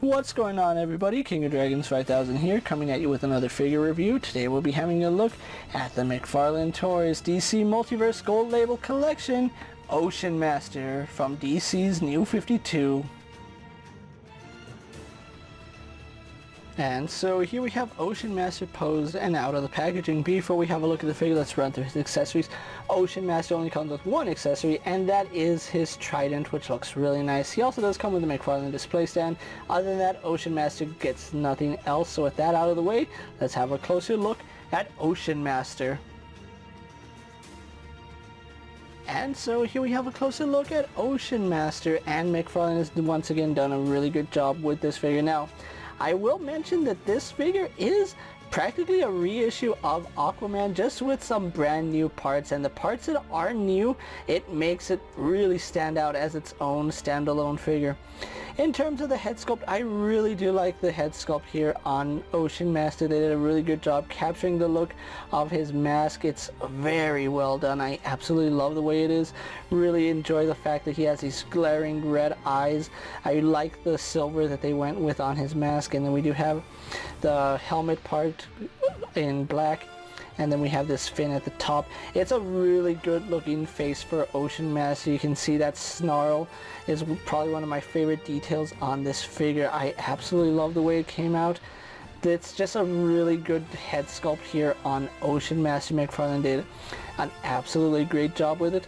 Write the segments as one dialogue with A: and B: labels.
A: What's going on, everybody? KingofDragons 5000 here, coming at you with another figure review. Today we'll be having a look at the McFarlane Toys DC Multiverse Gold Label Collection Ocean Master from DC's New 52. And so here we have Ocean Master posed and out of the packaging. Before we have a look at the figure, let's run through his accessories. Ocean Master only comes with one accessory, and that is his trident, which looks really nice. He also does come with a McFarlane display stand. Other than that, Ocean Master gets nothing else. So with that out of the way, let's have a closer look at Ocean Master. And so here we have a closer look at Ocean Master, and McFarlane has once again done a really good job with this figure. Now, I will mention that this figure is practically a reissue of Aquaman, just with some brand new parts, and the parts that are new, it makes it really stand out as its own standalone figure. In terms of the head sculpt, I really do like the head sculpt here on Ocean Master. They did a really good job capturing the look of his mask. It's very well done. I absolutely love the way it is. Really enjoy the fact that he has these glaring red eyes. I like the silver that they went with on his mask, and then we do have the helmet part in black, and then we have this fin at the top. It's a really good looking face for Ocean Master. You can see that snarl is probably one of my favorite details on this figure. I absolutely love the way it came out. It's just a really good head sculpt here on Ocean Master. McFarlane did an absolutely great job with it.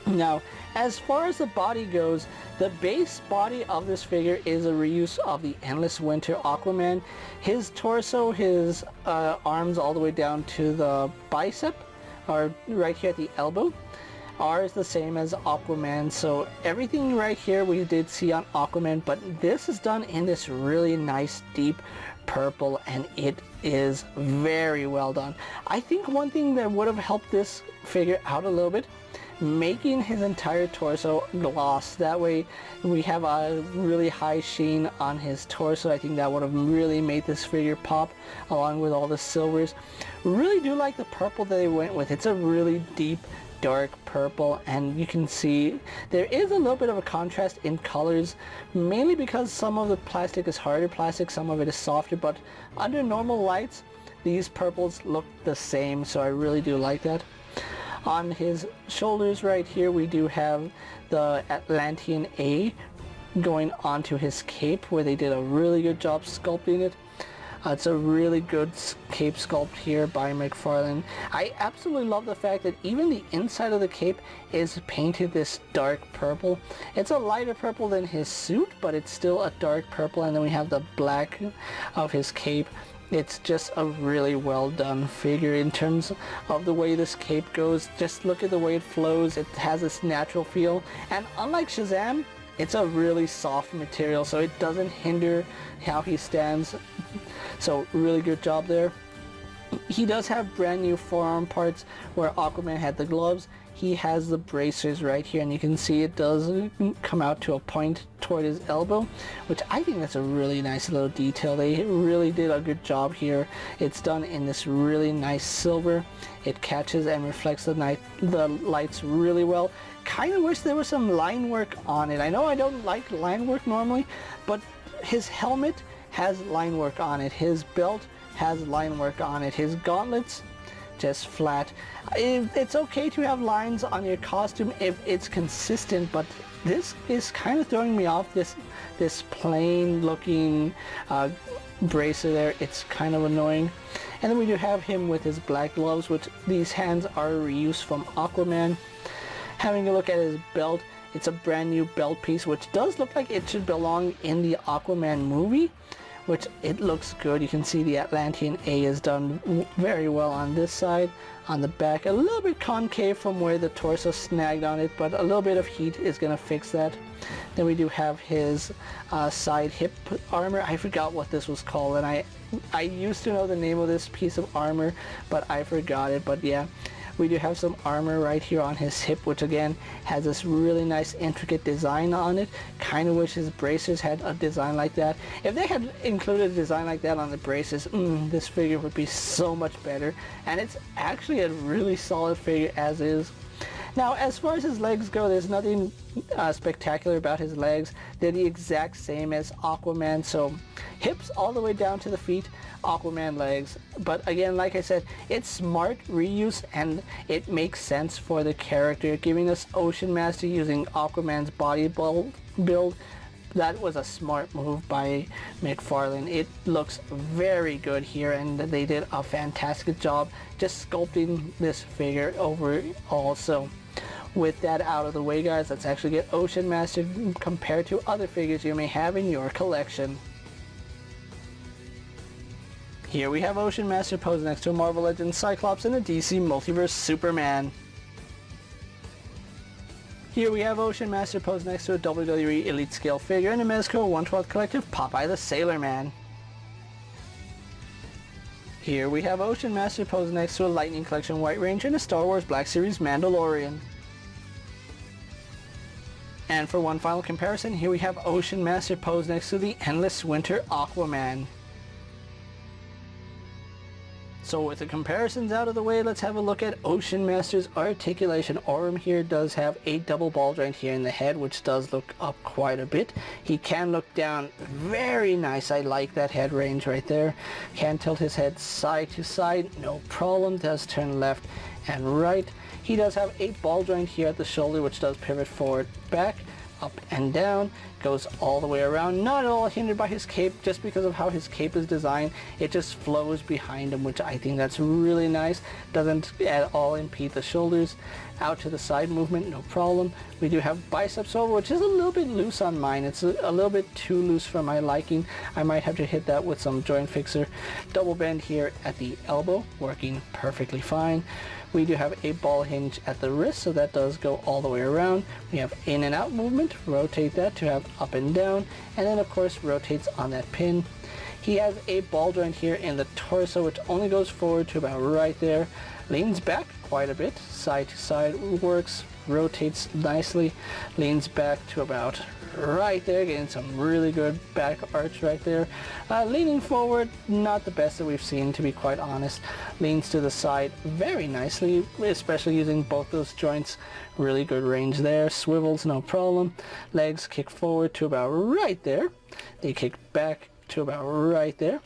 A: Now, as far as the body goes, the base body of this figure is a reuse of the Endless Winter Aquaman. His torso, his arms all the way down to the bicep, or right here at the elbow, are the same as Aquaman. So everything right here we did see on Aquaman, but this is done in this really nice deep purple, and it is very well done. I think one thing that would have helped this figure out a little bit, making his entire torso gloss. That way we have a really high sheen on his torso. I think that would have really made this figure pop, along with all the silvers. Really do like the purple that they went with. It's a really deep dark purple, and you can see there is a little bit of a contrast in colors, mainly because some of the plastic is harder plastic, some of it is softer, but under normal lights these purples look the same, so I really do like that. On his shoulders right here we do have the Atlantean A going onto his cape, where they did a really good job sculpting it. It's a really good cape sculpt here by McFarlane. I absolutely love the fact that even the inside of the cape is painted this dark purple. It's a lighter purple than his suit, but it's still a dark purple, and then we have the black of his cape. It's just a really well done figure in terms of the way this cape goes. Just look at the way it flows. It has this natural feel, and unlike Shazam, it's a really soft material, so it doesn't hinder how he stands. So really good job there. He does have brand new forearm parts where Aquaman had the gloves. He has the bracers right here, and you can see it does come out to a point toward his elbow, which I think that's a really nice little detail. They really did a good job here. It's done in this really nice silver. It catches and reflects the lights really well. Kind of wish there was some line work on it. I know I don't like line work normally, but his helmet has line work on it. His belt has line work on it. His gauntlets, just flat. It's okay to have lines on your costume if it's consistent, but this is kind of throwing me off. This plain looking bracer there, it's kind of annoying. And then we do have him with his black gloves, which these hands are a reuse from Aquaman. Having a look at his belt, it's a brand new belt piece, which does look like it should belong in the Aquaman movie, which it looks good. You can see the Atlantean A is done very well on this side. On the back, a little bit concave from where the torso snagged on it, but a little bit of heat is going to fix that. Then we do have his side hip armor. I forgot what this was called, and I used to know the name of this piece of armor, but I forgot it. But yeah, we do have some armor right here on his hip, which again has this really nice intricate design on it. Kind of wish his bracers had a design like that. If they had included a design like that on the braces, this figure would be so much better. And it's actually a really solid figure as is. Now, as far as his legs go, there's nothing spectacular about his legs. They're the exact same as Aquaman, so hips all the way down to the feet, Aquaman legs. But again, like I said, it's smart reuse and it makes sense for the character, giving us Ocean Master using Aquaman's body build. That was a smart move by McFarlane. It looks very good here, and they did a fantastic job just sculpting this figure overall. So with that out of the way, guys, let's actually get Ocean Master compared to other figures you may have in your collection. Here we have Ocean Master posed next to a Marvel Legends Cyclops and a DC Multiverse Superman. Here we have Ocean Master posed next to a WWE Elite Scale figure and a Mezco 1/12 Collective Popeye the Sailor Man. Here we have Ocean Master posed next to a Lightning Collection White Ranger and a Star Wars Black Series Mandalorian. And for one final comparison, here we have Ocean Master posed next to the Endless Winter Aquaman. So with the comparisons out of the way, let's have a look at Ocean Master's Articulation Arm. Here does have a double ball joint here in the head, which does look up quite a bit. He can look down very nice. I like that head range right there. Can tilt his head side to side, no problem. Does turn left and right. He does have a ball joint here at the shoulder, which does pivot forward, back, up and down, goes all the way around, not at all hindered by his cape. Just because of how his cape is designed, it just flows behind him, which I think that's really nice. Doesn't at all impede the shoulders. Out to the side movement, no problem. We do have biceps over, which is a little bit loose on mine. It's a little bit too loose for my liking. I might have to hit that with some joint fixer. Double bend here at the elbow, working perfectly fine. We do have a ball hinge at the wrist, so that does go all the way around. We have in and out movement, rotate that to have up and down, and then of course rotates on that pin. He has a ball joint here in the torso, which only goes forward to about right there, leans back quite a bit, side to side works, rotates nicely, leans back to about right there, getting some really good back arch right there. Leaning forward, not the best that we've seen, to be quite honest. Leans to the side very nicely, especially using both those joints. Really good range there. Swivels, no problem. Legs kick forward to about right there. They kick back to about right there.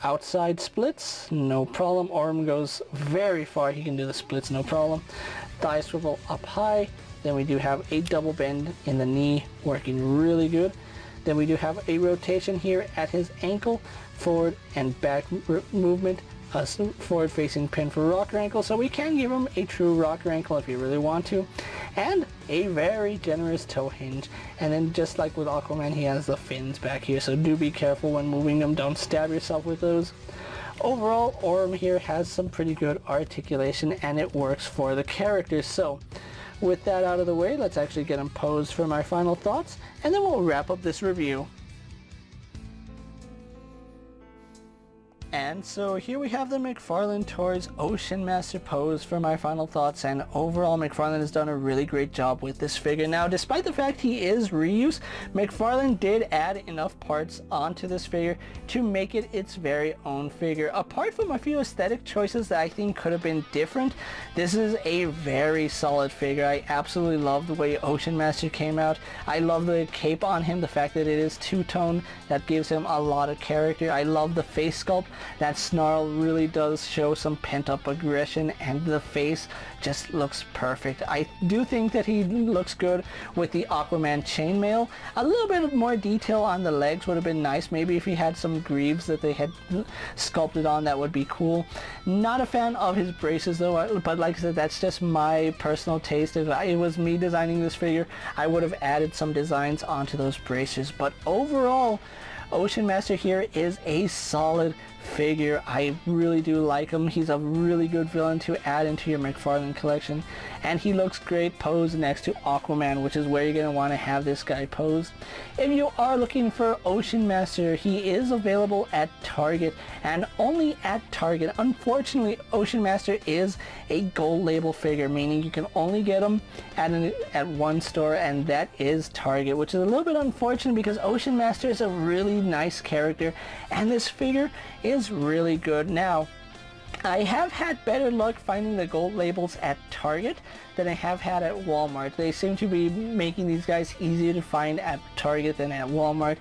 A: Outside splits, no problem. Arm goes very far. He can do the splits, no problem. Thigh swivel up high. Then we do have a double bend in the knee, working really good. Then we do have a rotation here at his ankle, forward and back movement, a forward facing pin for rocker ankle, so we can give him a true rocker ankle if you really want to, and a very generous toe hinge. And then just like with Aquaman, he has the fins back here, so do be careful when moving them, don't stab yourself with those. Overall, Orm here has some pretty good articulation and it works for the character. So with that out of the way, let's actually get him posed for my final thoughts, and then we'll wrap up this review. And so here we have the McFarlane Toys Ocean Master pose for my final thoughts, and overall McFarlane has done a really great job with this figure. Now, despite the fact he is reuse, McFarlane did add enough parts onto this figure to make it its very own figure. Apart from a few aesthetic choices that I think could have been different, this is a very solid figure. I absolutely love the way Ocean Master came out. I love the cape on him, the fact that it is two-tone, that gives him a lot of character. I love the face sculpt. That snarl really does show some pent-up aggression, and the face just looks perfect. I do think that he looks good with the Aquaman chainmail. A little bit more detail on the legs would have been nice. Maybe if he had some greaves that they had sculpted on, that would be cool. Not a fan of his braces though, but like I said, that's just my personal taste. If it was me designing this figure, I would have added some designs onto those braces. But overall, Ocean Master here is a solid figure. I really do like him. He's a really good villain to add into your McFarlane collection, and he looks great posed next to Aquaman, which is where you're going to want to have this guy posed. If you are looking for Ocean Master, he is available at Target, and only at Target. Unfortunately, Ocean Master is a gold label figure, meaning you can only get him at one store, and that is Target, which is a little bit unfortunate because Ocean Master is a really nice character, and this figure is really good. Now, I have had better luck finding the gold labels at Target than I have had at Walmart. They seem to be making these guys easier to find at Target than at Walmart.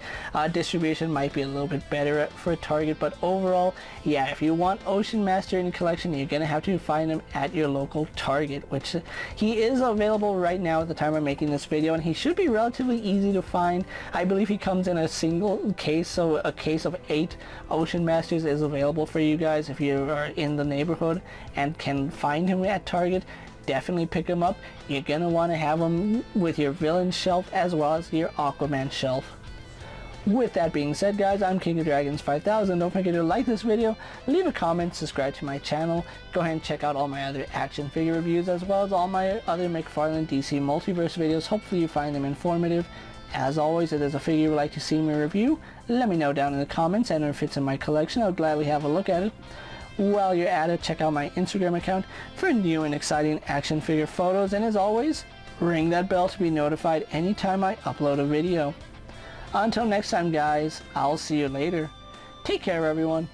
A: Distribution might be a little bit better for Target, but overall, yeah, if you want Ocean Master in your collection, you're going to have to find him at your local Target, which he is available right now at the time I'm making this video, and he should be relatively easy to find. I believe he comes in a single case, so a case of 8 Ocean Masters is available for you guys if you are in the neighborhood and can find him at Target. Definitely pick him up. You're gonna want to have him with your villain shelf as well as your Aquaman shelf. With that being said, guys, I'm KingofDragons 5000. Don't forget to like this video, leave a comment, subscribe to my channel. Go ahead and check out all my other action figure reviews as well as all my other McFarlane DC Multiverse videos. Hopefully you find them informative. As always, if there's a figure you'd like to see me review, let me know down in the comments, and if it fits in my collection, I'll gladly have a look at it. While you're at it, check out my Instagram account for new and exciting action figure photos, and as always, ring that bell to be notified anytime I upload a video. Until next time, guys, I'll see you later. Take care, everyone.